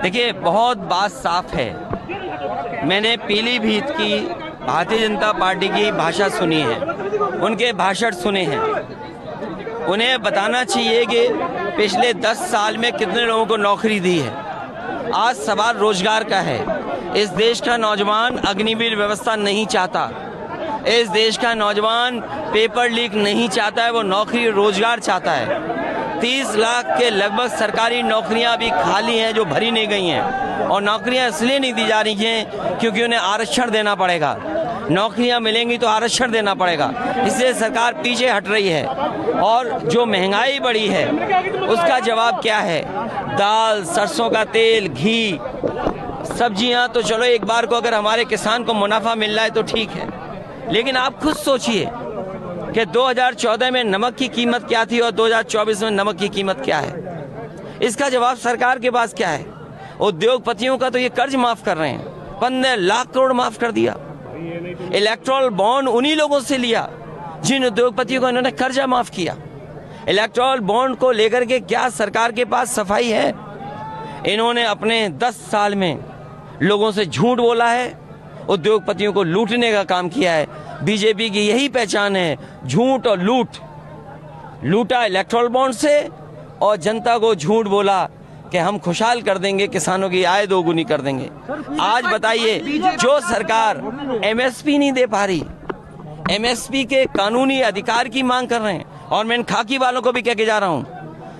देखिए, बहुत बात साफ है। मैंने पीलीभीत की भारतीय जनता पार्टी की भाषा सुनी है, उनके भाषण सुने हैं। उन्हें बताना चाहिए कि पिछले 10 साल में कितने लोगों को नौकरी दी है। आज सवाल रोजगार का है। इस देश का नौजवान अग्निवीर व्यवस्था नहीं चाहता। इस देश का नौजवान पेपर लीक नहीं चाहता है, वो नौकरी रोजगार चाहता है। 30 लाख के लगभग सरकारी नौकरियां अभी खाली हैं जो भरी नहीं गई हैं, और नौकरियां इसलिए नहीं दी जा रही हैं क्योंकि उन्हें आरक्षण देना पड़ेगा। नौकरियां मिलेंगी तो आरक्षण देना पड़ेगा, इसलिए सरकार पीछे हट रही है। और जो महंगाई बढ़ी है उसका जवाब क्या है? दाल, सरसों का तेल, घी, सब्जियां तो चलो एक बार को अगर हमारे किसान को मुनाफा मिल रहा है तो ठीक है, लेकिन आप खुद सोचिए कि 2014 में नमक की कीमत क्या थी और 2024 में नमक की कीमत क्या है। इसका जवाब सरकार के पास क्या है? उद्योगपतियों का तो ये कर्ज माफ कर रहे हैं, 15 लाख करोड़ माफ कर दिया। इलेक्टोरल बॉन्ड उन्हीं लोगों से लिया जिन उद्योगपतियों को इन्होंने कर्जा माफ किया। इलेक्टोरल बॉन्ड को लेकर के क्या सरकार के पास सफाई है? इन्होंने अपने 10 साल में लोगों से झूठ बोला है, उद्योगपतियों को लूटने का काम किया है। बीजेपी की यही पहचान है, झूठ और लूट। लूटा इलेक्टोरल बॉन्ड से और जनता को झूठ बोला कि हम खुशहाल कर देंगे, किसानों की आय दोगुनी कर देंगे। आज बताइए, जो सरकार एमएसपी नहीं दे पा रही, एमएसपी के कानूनी अधिकार की मांग कर रहे हैं। और मैं इन खाकी वालों को भी कह के जा रहा हूं,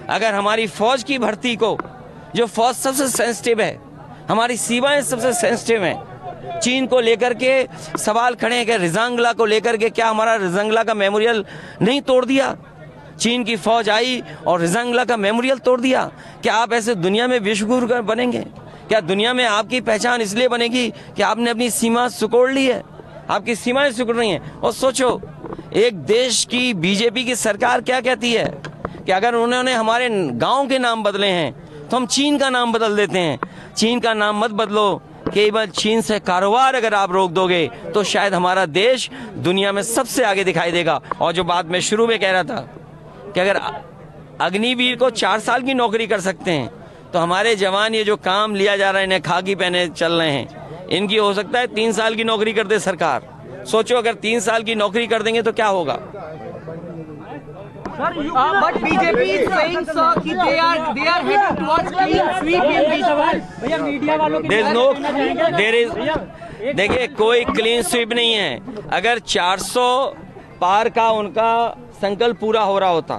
अगर हमारी फौज की भर्ती को, जो फौज सबसे सेंसिटिव है, हमारी सीमाएं सबसे सेंसिटिव हैं, चीन को लेकर के सवाल खड़े हैं कि रिजांगला को लेकर के क्या हमारा रिजांगला का मेमोरियल नहीं तोड़ दिया? चीन की फौज आई और रिजांगला का मेमोरियल तोड़ दिया। क्या आप ऐसे दुनिया में विश्वगुरु बनेंगे? क्या दुनिया में आपकी पहचान इसलिए बनेगी कि आपने अपनी सीमा सिकोड़ ली है? आपकी सीमाएं सिकुड़ रही हैं। और सोचो, एक देश की बीजेपी की सरकार क्या कहती है कि अगर उन्होंने हमारे गांव के नाम बदले हैं तो हम चीन का नाम बदल देते हैं। चीन का नाम मत बदलो, केवल चीन से कारोबार अगर आप रोक दोगे तो शायद हमारा देश दुनिया में सबसे आगे दिखाई देगा। और जो बात मैं शुरू में कह रहा था कि अगर अग्निवीर को 4 साल की नौकरी कर सकते हैं तो हमारे जवान ये जो काम लिया जा रहा है, इन्हें खाकी पहने चल रहे हैं, इनकी हो सकता है 3 साल की नौकरी कर दे सरकार। सोचो, अगर 3 साल की नौकरी कर देंगे तो क्या होगा? But BJP is saying, sir, that they are heading towards clean sweep in this world. भैया मीडिया वालों के देखिए, कोई क्लीन स्वीप नहीं है। अगर 400 पार का उनका संकल्प पूरा हो रहा होता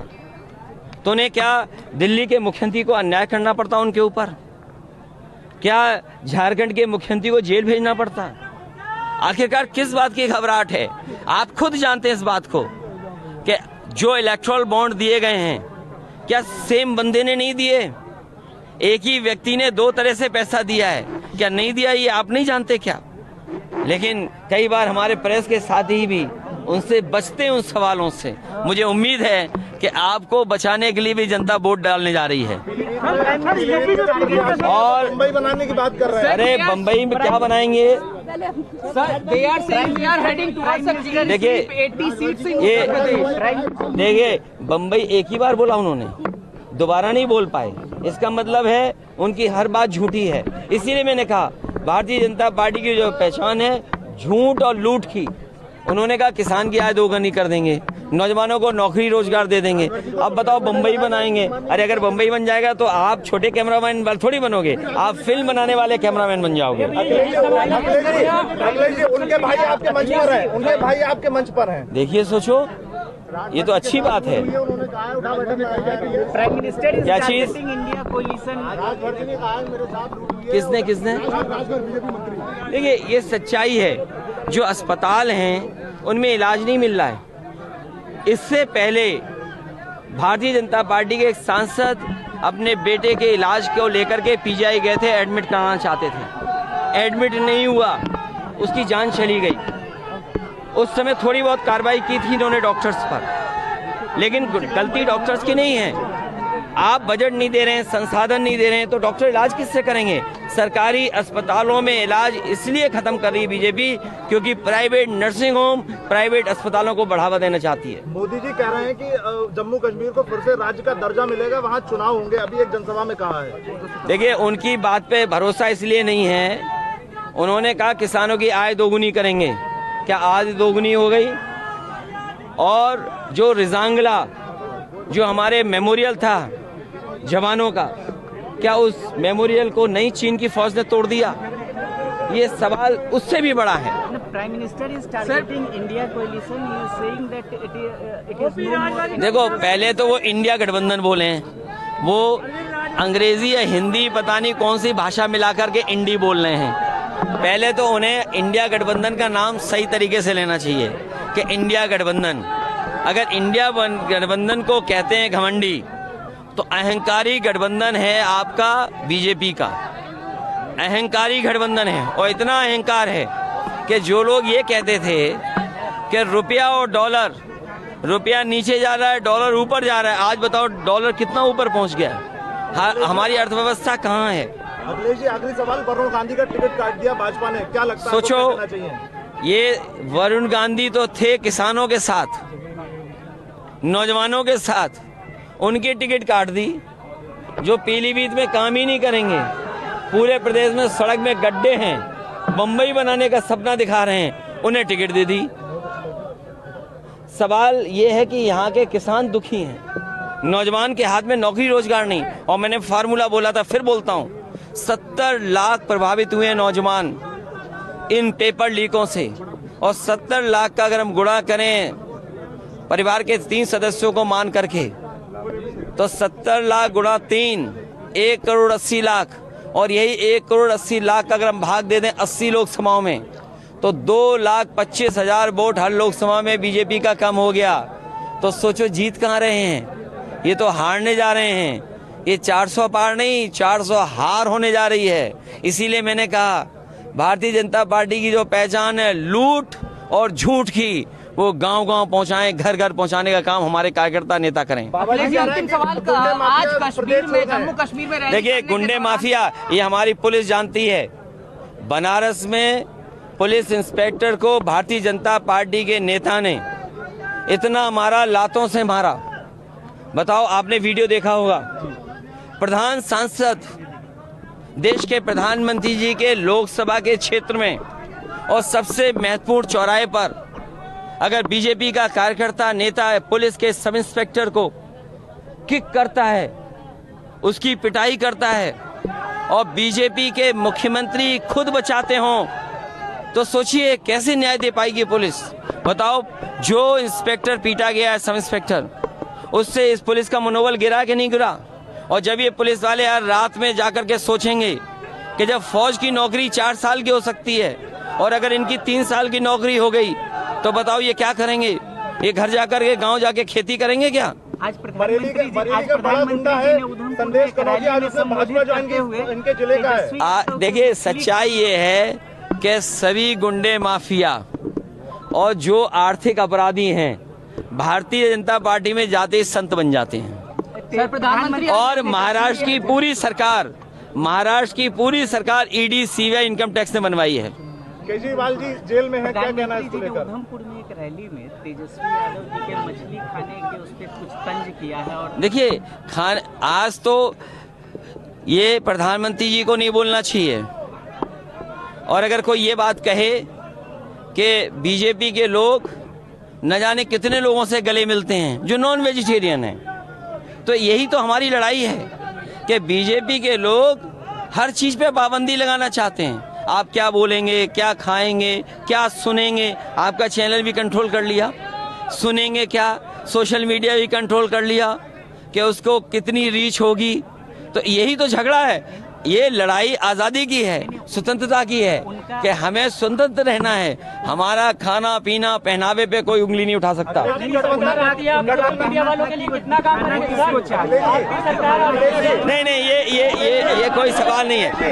तो उन्हें क्या दिल्ली के मुख्यमंत्री को अन्याय करना पड़ता उनके ऊपर? क्या झारखंड के मुख्यमंत्री को जेल भेजना पड़ता? आखिरकार किस बात की घबराहट है? आप खुद जानते हैं इस बात को कि जो इलेक्टोरल बॉन्ड दिए गए हैं, क्या सेम बंदे ने नहीं दिए? एक ही व्यक्ति ने 2 तरह से पैसा दिया है। क्या नहीं दिया ये आप नहीं जानते क्या? लेकिन कई बार हमारे प्रेस के साथी भी उनसे बचते हैं उन सवालों से। मुझे उम्मीद है कि आपको बचाने के लिए भी जनता वोट डालने जा रही है। और बम्बई बनाने की बात कर रहे हैं। अरे बम्बई में क्या बनाएंगे? देखिए, बम्बई एक ही बार बोला उन्होंने, दोबारा नहीं बोल पाए। इसका मतलब है उनकी हर बात झूठी है। इसीलिए मैंने कहा भारतीय जनता पार्टी की जो पहचान है झूठ और लूट की। उन्होंने कहा किसान की आय दोगुनी कर देंगे, नौजवानों को नौकरी रोजगार दे देंगे। अब बताओ बम्बई बनाएंगे। अरे अगर बम्बई बन जाएगा तो आप छोटे कैमरामैन थोड़ी बनोगे, आप फिल्म बनाने वाले कैमरामैन बन जाओगे। उनके भाई आपके मंच पर हैं, उनके भाई आपके मंच पर हैं। देखिए, सोचो, ये तो अच्छी बात है। प्राइम मिनिस्टर क्या चीज? India coalition. किसने? देखिए, ये सच्चाई है। जो अस्पताल हैं उनमें इलाज नहीं मिल रहा है। इससे पहले भारतीय जनता पार्टी के एक सांसद अपने बेटे के इलाज को लेकर के पीजीआई गए थे, एडमिट कराना चाहते थे, एडमिट नहीं हुआ, उसकी जान चली गई। उस समय थोड़ी बहुत कार्रवाई की थी इन्होंने डॉक्टर्स पर, लेकिन गलती डॉक्टर्स की नहीं है। आप बजट नहीं दे रहे हैं, संसाधन नहीं दे रहे हैं, तो डॉक्टर इलाज किससे करेंगे? सरकारी अस्पतालों में इलाज इसलिए खत्म कर रही है बीजेपी क्योंकि प्राइवेट नर्सिंग होम, प्राइवेट अस्पतालों को बढ़ावा देना चाहती है। मोदी जी कह रहे हैं कि जम्मू कश्मीर को फिर से राज्य का दर्जा मिलेगा, वहाँ चुनाव होंगे, अभी एक जनसभा में कहा है। देखिए, उनकी बात पे भरोसा इसलिए नहीं है। उन्होंने कहा किसानों की आय दोगुनी करेंगे। क्या आज दोगुनी हो गई? और जो रिजांगला, जो हमारे मेमोरियल था जवानों का, क्या उस मेमोरियल को नई चीन की फौज ने तोड़ दिया? ये सवाल उससे भी बड़ा है। Prime Minister is targeting India coalition. He is saying that it is no more. देखो, पहले तो वो इंडिया गठबंधन बोले हैं, वो अंग्रेजी या हिंदी पता नहीं कौन सी भाषा मिला करके इंडी बोल रहे हैं। पहले तो उन्हें इंडिया गठबंधन का नाम सही तरीके से लेना चाहिए कि इंडिया गठबंधन। अगर इंडिया गठबंधन को कहते हैं घमंडी, तो अहंकारी गठबंधन है आपका बीजेपी का। अहंकारी गठबंधन है, और इतना अहंकार है कि जो लोग ये कहते थे कि रुपया और डॉलर, रुपया नीचे जा रहा है, डॉलर ऊपर जा रहा है, आज बताओ डॉलर कितना ऊपर पहुंच गया है? हमारी अर्थव्यवस्था कहाँ है? अखिलेश जी, आखिरी सवाल, वरुण गांधी का टिकट काट दिया भाजपा ने, क्या लगता है? सोचो, ये वरुण गांधी तो थे किसानों के साथ, नौजवानों के साथ, उनकी टिकट काट दी। जो पीलीभीत में काम ही नहीं करेंगे, पूरे प्रदेश में सड़क में गड्ढे हैं, बम्बई बनाने का सपना दिखा रहे हैं, उन्हें टिकट दे दी। सवाल ये है कि यहाँ के किसान दुखी हैं, नौजवान के हाथ में नौकरी रोजगार नहीं। और मैंने फार्मूला बोला था, फिर बोलता हूँ, 70 लाख प्रभावित हुए नौजवान इन पेपर लीकों से, और 70 लाख का अगर हम गुणा करें परिवार के 3 सदस्यों को मान करके, तो 70 लाख गुणा 3, 1 करोड़ 80 लाख, और यही 1 करोड़ 80 लाख का अगर हम भाग दे दें 80 लोकसभाओं में, तो 2,25,000 वोट हर लोकसभा में बीजेपी का कम हो गया। तो सोचो जीत कहाँ रहे हैं? ये तो हारने जा रहे हैं। ये 400 पार नहीं, 400 हार होने जा रही है। इसीलिए मैंने कहा, भारतीय जनता पार्टी की जो पहचान है लूट और झूठ की, वो गांव-गांव पहुंचाएं, घर-घर पहुंचाने का काम हमारे कार्यकर्ता नेता करें। अंतिम सवाल का, आज कश्मीर में, जम्मू कश्मीर में देखिए, गुंडे माफिया ये हमारी पुलिस जानती है। बनारस में पुलिस इंस्पेक्टर को भारतीय जनता पार्टी के नेता ने इतना मारा, लातों से मारा। बताओ, आपने वीडियो देखा होगा। प्रधान सांसद, देश के प्रधानमंत्री जी के लोकसभा के क्षेत्र में और सबसे महत्वपूर्ण चौराहे पर अगर बीजेपी का कार्यकर्ता नेता है, पुलिस के सब इंस्पेक्टर को किक करता है, उसकी पिटाई करता है, और बीजेपी के मुख्यमंत्री खुद बचाते हों, तो सोचिए कैसे न्याय दे पाएगी पुलिस? बताओ, जो इंस्पेक्टर पीटा गया है, सब इंस्पेक्टर, उससे इस पुलिस का मनोबल गिरा कि नहीं गिरा? और जब ये पुलिस वाले यार रात में जाकर के सोचेंगे कि जब फौज की नौकरी 4 साल की हो सकती है और अगर इनकी 3 साल की नौकरी हो गई, तो बताओ ये क्या करेंगे? ये घर जाकर के गांव जाके खेती करेंगे क्या? आज बरेली का बड़ा गुंडा है संदेश कनौजिया, आज उसने भाजपा ज्वाइन की, इनके जिले का है। देखिए, सच्चाई ये है कि सभी गुंडे माफिया और जो आर्थिक अपराधी हैं भारतीय जनता पार्टी में जाते ही संत बन जाते हैं। प्रधानमंत्री और महाराष्ट्र की पूरी सरकार ईडी, सीबीआई, इनकम टैक्स ने बनवाई है। केजरीवाल जी जेल में है, क्या कहना है इसको लेकर? उधमपुर में एक रैली में तेजस्वी यादव जी के मछली खाने के उस पर कुछ तंज किया है। और देखिए, आज तो ये प्रधानमंत्री जी को नहीं बोलना चाहिए। और अगर कोई ये बात कहे कि बीजेपी के लोग न जाने कितने लोगों से गले मिलते हैं जो नॉन वेजिटेरियन हैं, तो यही तो हमारी लड़ाई है कि बीजेपी के लोग हर चीज पे पाबंदी लगाना चाहते हैं। आप क्या बोलेंगे, क्या खाएंगे, क्या सुनेंगे, आपका चैनल भी कंट्रोल कर लिया। सुनेंगे क्या, सोशल मीडिया भी कंट्रोल कर लिया कि उसको कितनी रीच होगी। तो यही तो झगड़ा है। ये लड़ाई आज़ादी की है, स्वतंत्रता की है कि हमें स्वतंत्र रहना है। हमारा खाना पीना पहनावे पे कोई उंगली नहीं उठा सकता। नहीं, ये कोई सवाल नहीं है।